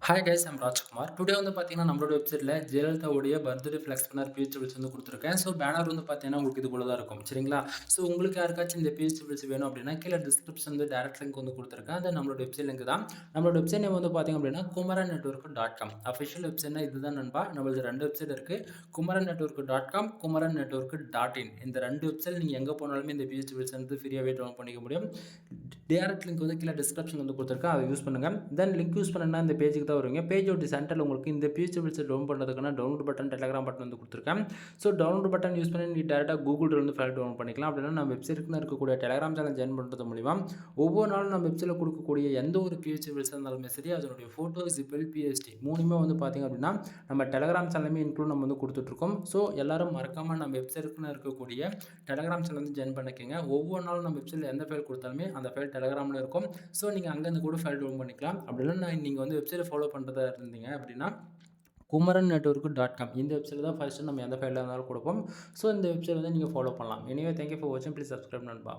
Hi guys, I'm Rajkumar. Today வந்து பார்த்தீங்கன்னா, நம்மளோட வெப்சைட்ல ஜெயலலிதாவுடைய பர்த்டே ஃபிளெக்ஸ் பண்ணர் பிஹெச்டபிள்ஸ் வந்து குடுத்துருக்கேன். ஸோ பேனர் வந்து பார்த்தீங்கன்னா, உங்களுக்கு இது போல தான் இருக்கும். சரிங்களா? ஸோ உங்களுக்கு யாருக்காச்சும் இந்த பிஹெச்டபிள்ஸ் வேணும் அப்படின்னா, கீழ டிஸ்கிரிப்ஷன் வந்து டைரக்ட் லிங்க் வந்து குடுத்துருக்கேன். அது நம்மளோட வெப்சைட் லிங்க் தான். நம்மளோட வெப்சைட் நேம் வந்து பார்த்தீங்க அப்படின்னா, kumaran network.com. அஃபிஷியல் வெப்சைட்னா இதுதான் நண்பா. நம்மளது 2 வெப்சைட் இருக்கு. kumarannetwork.com, kumarannetwork.in. இந்த 2 வெப்சைட் நீங்க எங்க போனாலுமே இந்த பிஹெச்டபிள்ஸ் வந்து ஃப்ரீயாவே டவுன்லோட் பண்ணிக்க முடியும். டைரக்ட் லிங்க் வந்து கீழ டிஸ்கிரிப்ஷன் வந்து குடுத்துருக்கேன். அத யூஸ் பண்ணுங்க. தென் லிங்க் யூஸ் பண்ணா இந்த பேஜ்க்கு தான் வருவீங்க. பேஜோட சென்டர்ல உங்களுக்கு இந்த பிஹெச்டபிள்ஸ் டவுன்லோட் பண்றதுக்கான டவுன்லோட் பட்டன், டெலகிராம் பட்டன் வந்து குடுத்துருக்கேன். ஸோ டவுன்லோட் பட்டன் யூஸ் பண்ணி நீங்க டைரக்ட்டா கூகுள்ல இருந்து ஃபைல் டவுன்லோட் பண்ணிக்கலாம். அப்படின்னா நம்ம வெப்சைட்க்குன்னு இருக்கக்கூடிய டெலகிராம் சேனல் ஜாயின் பண்றது மூலியமா ஒவ்வொரு நாளும் நம்ம வெப்சைட்ல குடுக்கக்கூடிய எந்த ஒரு பிஹெச்டபிள்ஸா இருந்தாலுமே சரி, அதனுடைய ஃபோட்டோ, ஜிப்எல், பிஎஸ்டி 3மே வந்து பார்த்தீங்க அப்படின்னா, நம்ம டெலகிராம் சேனலுமே இன்க்ளூட் நம்ம வந்து குடுத்துட்டுருக்கோம். ஸோ எல்லாரும் மறக்காம நம்ம வெப்சைட்க்குன்னு இருக்கக்கூடிய டெலகிராம் சேனல் வந்து ஜாயின் பண்ணிக்கங்க. ஒவ்வொரு நாளும் நம்ம வெப்சைட்ல எந்த ஃபைல் குடுத்தாலுமே அந்த ஃபைல் டெலகிராம்ல இருக்கும். ஸோ நீங்க அங்கருந்து கூட ஃபைல் டவுன்லோட் பண்ணிக்கலாம். அப்படி இல்லன்னா நீங்க வந்து வெப்சைட்ட ஃபாலோ பண்றதா இருந்தீங்க அப்படின்னா, kumarannetwork.com இந்த வெப்சைட்ல தான் ஃபர்ஸ்ட் நம்ம எந்த ஃபைலா இருந்தாலும் குடுப்போம். ஸோ இந்த வெப்சைட் வந்து நீங்க ஃபாலோ பண்ணலாம். எனிவே தேங்க் யூ ஃபார் வாட்சிங். ப்ளீஸ் சப்ஸ்கிரைப் நண்பா.